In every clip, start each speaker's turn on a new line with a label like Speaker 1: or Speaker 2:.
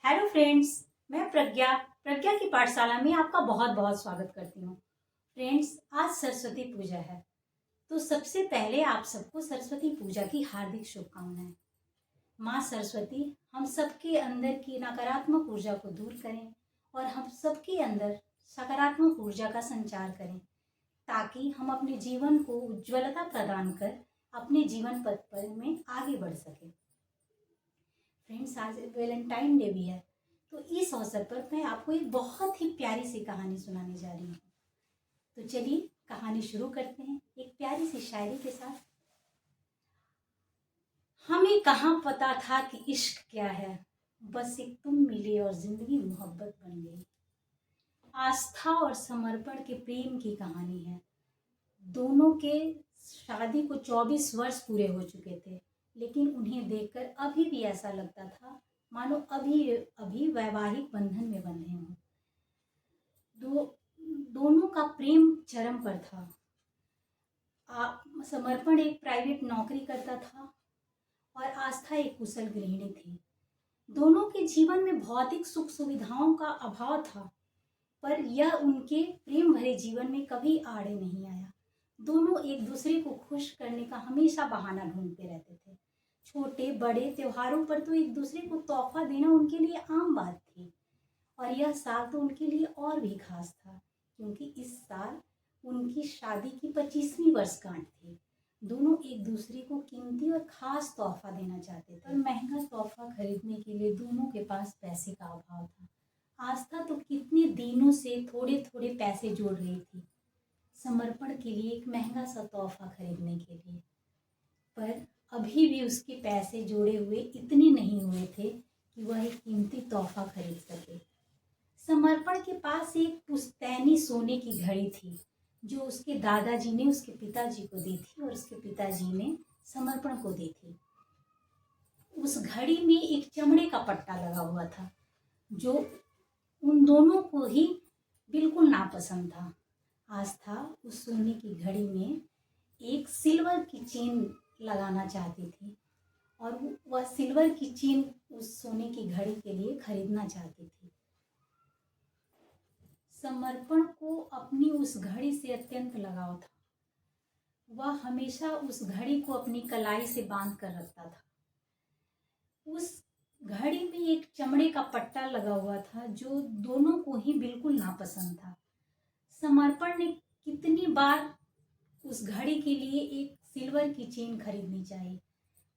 Speaker 1: Hello friends, मैं प्रज्ञा की पाठशाला में आपका बहुत बहुत स्वागत करती हूँ। फ्रेंड्स, आज सरस्वती पूजा है, तो सबसे पहले आप सबको सरस्वती पूजा की हार्दिक शुभकामनाएं। माँ सरस्वती हम सबके अंदर की नकारात्मक ऊर्जा को दूर करें और हम सबके अंदर सकारात्मक ऊर्जा का संचार करें, ताकि हम अपने जीवन को उज्ज्वलता प्रदान कर अपने जीवन पथ पर में आगे बढ़ सकें। फ्रेंड्स, आज वैलेंटाइन डे भी है, तो इस अवसर पर मैं आपको एक बहुत ही प्यारी सी कहानी सुनाने जा रही हूँ। तो चलिए कहानी शुरू करते हैं एक प्यारी सी शायरी के साथ। हमें कहाँ पता था कि इश्क क्या है, बस एक तुम मिले और जिंदगी मोहब्बत बन गई। आस्था और समर्पण के प्रेम की कहानी है। दोनों के शादी को 24 वर्ष पूरे हो चुके थे, लेकिन उन्हें देखकर अभी भी ऐसा लगता था मानो अभी अभी वैवाहिक बंधन में बंधे हों। दोनों का प्रेम चरम पर था। समर्पण एक प्राइवेट नौकरी करता था और आस्था एक कुशल गृहिणी थी। दोनों के जीवन में भौतिक सुख सुविधाओं का अभाव था, पर यह उनके प्रेम भरे जीवन में कभी आड़े नहीं आया। दोनों एक दूसरे को खुश करने का हमेशा बहाना ढूंढते रहते थे। छोटे बड़े त्योहारों पर तो एक दूसरे को तोहफा देना उनके लिए आम बात थी, और यह साल तो उनके लिए और भी खास था, क्योंकि इस साल उनकी शादी की 25वीं वर्षगांठ थी। दोनों एक दूसरे को कीमती और खास तोहफा देना चाहते थे, पर महंगा तोहफा खरीदने के लिए दोनों के पास पैसे का अभाव था। आस्था तो कितने दिनों से थोड़े थोड़े पैसे जोड़ रही थी समर्पण के लिए एक महंगा सा तोहफा खरीदने के लिए, पर अभी भी उसके पैसे जोड़े हुए इतने नहीं हुए थे कि वह एक कीमती तोहफा खरीद सके। समर्पण के पास एक पुश्तैनी सोने की घड़ी थी, जो उसके दादाजी ने उसके पिताजी को दी थी और उसके पिताजी ने समर्पण को दी थी। उस घड़ी में एक चमड़े का पट्टा लगा हुआ था, जो उन दोनों को ही बिल्कुल नापसंद था। आस्था उस सोने की घड़ी में एक सिल्वर की चेन लगाना चाहती थी, और वह सिल्वर की चेन उस सोने की घड़ी के लिए खरीदना चाहती थी। समर्पण को अपनी उस घड़ी से अत्यंत लगाव था। वह हमेशा उस घड़ी को अपनी कलाई से बांध कर रखता था। उस घड़ी में एक चमड़े का पट्टा लगा हुआ था, जो दोनों को ही बिल्कुल नापसंद था। समर्पण ने कितनी बार उस घड़ी के लिए एक सिल्वर की चेन खरीदनी चाहिए,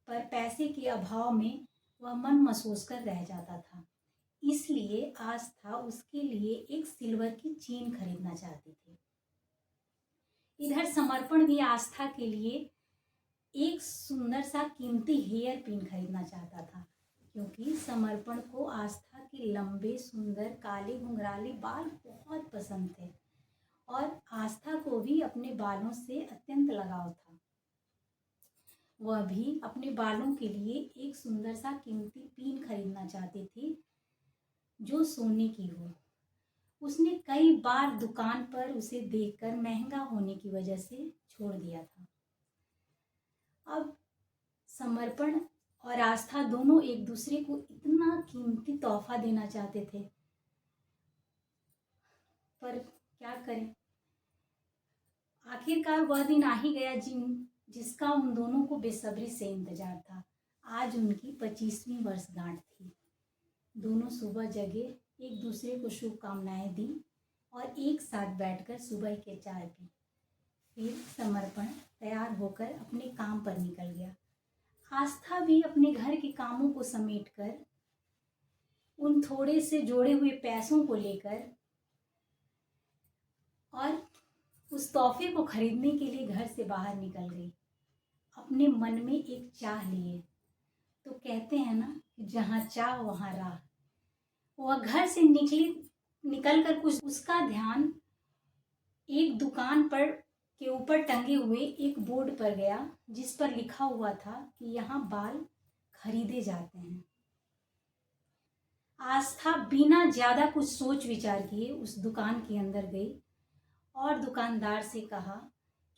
Speaker 1: पर पैसे के अभाव में वह मन मसोस कर रह जाता था। इसलिए आस्था उसके लिए एक सिल्वर की चेन खरीदना चाहती थी। इधर समर्पण भी आस्था के लिए एक सुंदर सा कीमती हेयर पिन खरीदना चाहता था, क्योंकि समर्पण को आस्था के लंबे सुंदर काले घुंघराले बाल बहुत पसंद थे, और आस्था को भी अपने बालों से अत्यंत लगाव था। वह भी अपने बालों के लिए एक सुंदर सा कीमती पिन खरीदना चाहती थी, जो सोने की हो। उसने कई बार दुकान पर उसे देखकर महंगा होने की वजह से छोड़ दिया था। अब समर्पण और आस्था दोनों एक दूसरे को इतना कीमती तोहफा देना चाहते थे, पर क्या करें। आखिरकार वह दिन आ ही गया जिसका उन दोनों को बेसब्री से इंतजार था। आज उनकी 25वीं वर्षगांठ थी। दोनों सुबह जगे, एक दूसरे को शुभकामनाएं दी और एक साथ बैठकर सुबह के चाय पी। फिर समर्पण तैयार होकर अपने काम पर निकल गया। आस्था भी अपने घर के कामों को समेटकर उन थोड़े से जोड़े हुए पैसों को लेकर और उस तोहफे को खरीदने के लिए घर से बाहर निकल गई, अपने मन में एक चाह लिए। तो कहते हैं ना कि जहाँ चाह वहाँ राह। वह घर से निकल कर कुछ उसका ध्यान एक दुकान पर के ऊपर टंगे हुए एक बोर्ड पर गया, जिस पर लिखा हुआ था कि यहाँ बाल खरीदे जाते हैं। आस्था बिना ज्यादा कुछ सोच विचार किए उस दुकान के अंदर गई और दुकानदार से कहा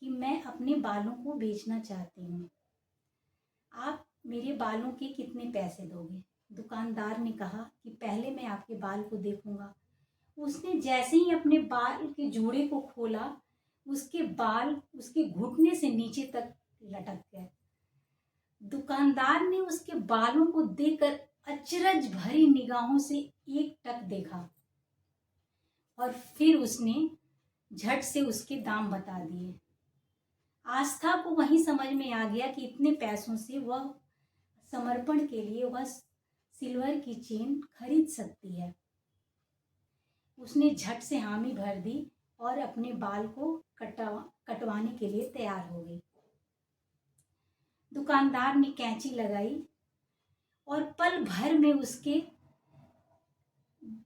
Speaker 1: कि मैं अपने बालों को बेचना चाहती हूँ, आप मेरे बालों के कितने पैसे दोगे। दुकानदार ने कहा कि पहले मैं आपके बाल को देखूंगा। उसने जैसे ही अपने बाल के जूड़े को खोला, उसके बाल उसके घुटने से नीचे तक लटक गए। दुकानदार ने उसके बालों को देखकर अचरज भरी निगाहों से एकटक देखा और फिर उसने झट से उसके दाम बता दिए। आस्था को वहीं समझ में आ गया कि इतने पैसों से वह समर्पण के लिए वह सिल्वर की चेन खरीद सकती है। उसने झट से हामी भर दी और अपने बाल को कटवाने के लिए तैयार हो गई। दुकानदार ने कैंची लगाई और पल भर में उसके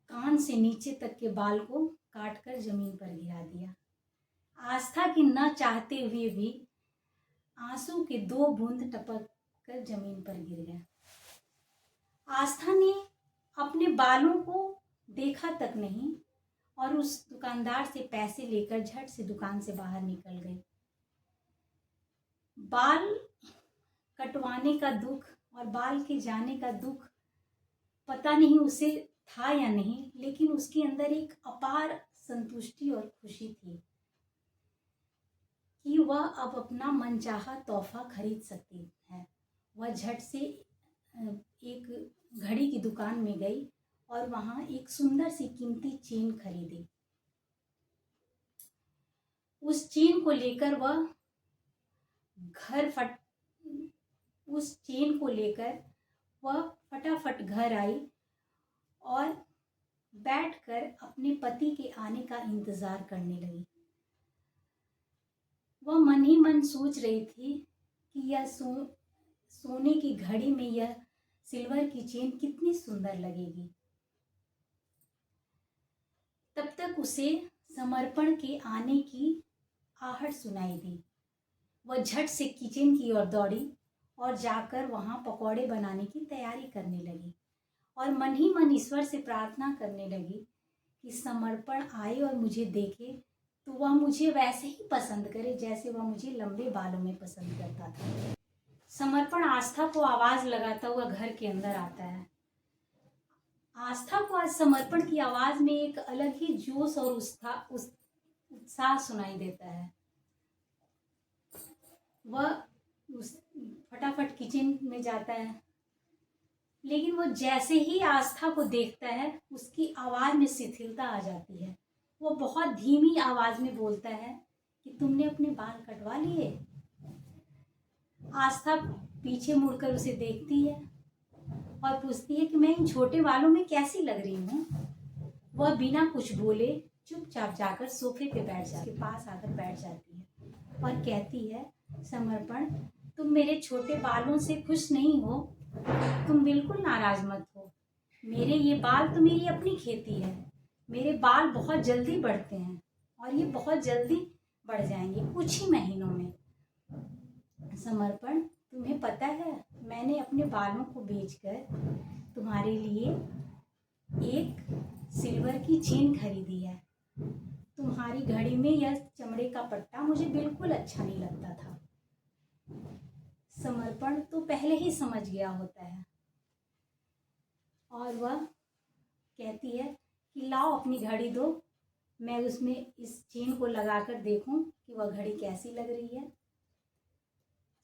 Speaker 1: कान से नीचे तक के बाल को काटकर जमीन पर गिरा दिया। आस्था की न चाहते हुए भी आंसू के 2 बूंद टपक कर जमीन पर गिर गए। आस्था ने अपने बालों को देखा तक नहीं और उस दुकानदार से पैसे लेकर झट से दुकान से बाहर निकल गई। बाल कटवाने का दुख और बाल के जाने का दुख पता नहीं उसे था या नहीं, लेकिन उसके अंदर एक अपार संतुष्टि और खुशी थी कि वह अब अपना मनचाहा तोहफा खरीद सकती है। वह झट से एक घड़ी की दुकान में गई और वहां एक सुंदर सी कीमती चेन खरीदी। उस चेन को लेकर वह फटाफट घर आई और बैठकर अपने पति के आने का इंतजार करने लगी। वह मन ही मन सोच रही थी कि यह सोने की घड़ी में यह सिल्वर की चेन कितनी सुंदर लगेगी। तब तक उसे समर्पण के आने की आहट सुनाई दी। वह झट से किचन की ओर दौड़ी और जाकर वहां पकौड़े बनाने की तैयारी करने लगी और मन ही मन ईश्वर से प्रार्थना करने लगी कि समर्पण आए और मुझे देखे तो वह मुझे वैसे ही पसंद करे जैसे वह मुझे लंबे बालों में पसंद करता था। समर्पण आस्था को आवाज लगाता हुआ घर के अंदर आता है। आस्था को आज समर्पण की आवाज में एक अलग ही जोश और उत्साह सुनाई देता है। वह फटाफट किचन में जाता है, लेकिन वो जैसे ही आस्था को देखता है उसकी आवाज में शिथिलता आ जाती है। वो बहुत धीमी आवाज में बोलता है कि तुमने अपने बाल कटवा लिए। आस्था पीछे मुड़कर उसे देखती है और पूछती है कि मैं इन छोटे बालों में कैसी लग रही हूँ। वह बिना कुछ बोले चुपचाप जाकर सोफे पे पास आकर बैठ जाती है और कहती है, समर्पण, तुम मेरे छोटे बालों से खुश नहीं हो? तुम बिल्कुल नाराज मत हो। मेरे ये बाल तो मेरी अपनी खेती है। मेरे बाल बहुत जल्दी बढ़ते हैं और ये बहुत जल्दी बढ़ जाएंगे, कुछ ही महीनों में। समर्पण, तुम्हें पता है मैंने अपने बालों को बेचकर तुम्हारे लिए एक सिल्वर की चेन खरीदी है। तुम्हारी घड़ी में यह चमड़े का पट्टा मुझे बिल्कुल अच्छा नहीं लगता था। समर्पण तो पहले ही समझ गया होता है और वह कहती है कि लाओ अपनी घड़ी दो, मैं उसमें इस चेन को लगाकर देखूं कि वह घड़ी कैसी लग रही है।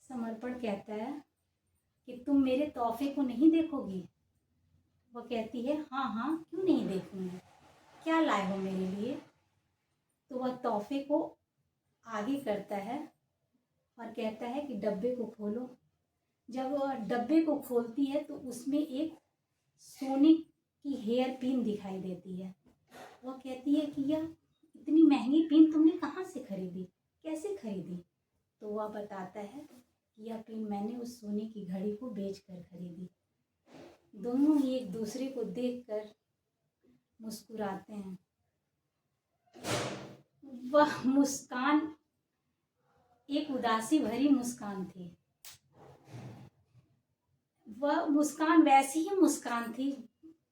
Speaker 1: समर्पण कहता है कि तुम मेरे तोहफे को नहीं देखोगी? वह कहती है, हाँ हाँ, क्यों नहीं देखूंगी, क्या लाए हो मेरे लिए? तो वह तोहफे को आगे करता है और कहता है कि डब्बे को खोलो। जब वह डब्बे को खोलती है तो उसमें एक सोने की हेयर पिन दिखाई देती है। वह कहती है कि यह इतनी महंगी पिन तुमने कहाँ से खरीदी, कैसे खरीदी? तो वह बताता है कि यह पिन मैंने उस सोने की घड़ी को बेचकर खरीदी। दोनों ही एक दूसरे को देखकर मुस्कुराते हैं। वह मुस्कान एक उदासी भरी मुस्कान थी। वह मुस्कान वैसी ही मुस्कान थी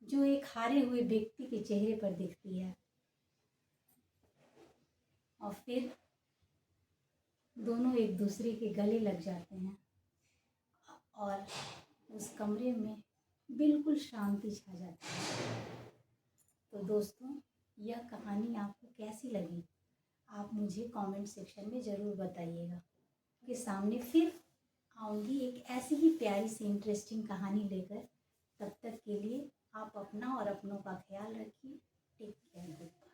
Speaker 1: जो एक हारे हुए व्यक्ति के चेहरे पर दिखती है। और फिर दोनों एक दूसरे के गले लग जाते हैं और उस कमरे में बिल्कुल शांति छा जाती है। तो दोस्तों, यह कहानी आपको कैसी लगी आप मुझे कमेंट सेक्शन में ज़रूर बताइएगा। के सामने फिर आऊँगी एक ऐसी ही प्यारी सी इंटरेस्टिंग कहानी लेकर। तब तक के लिए आप अपना और अपनों का ख्याल रखिए। Take care.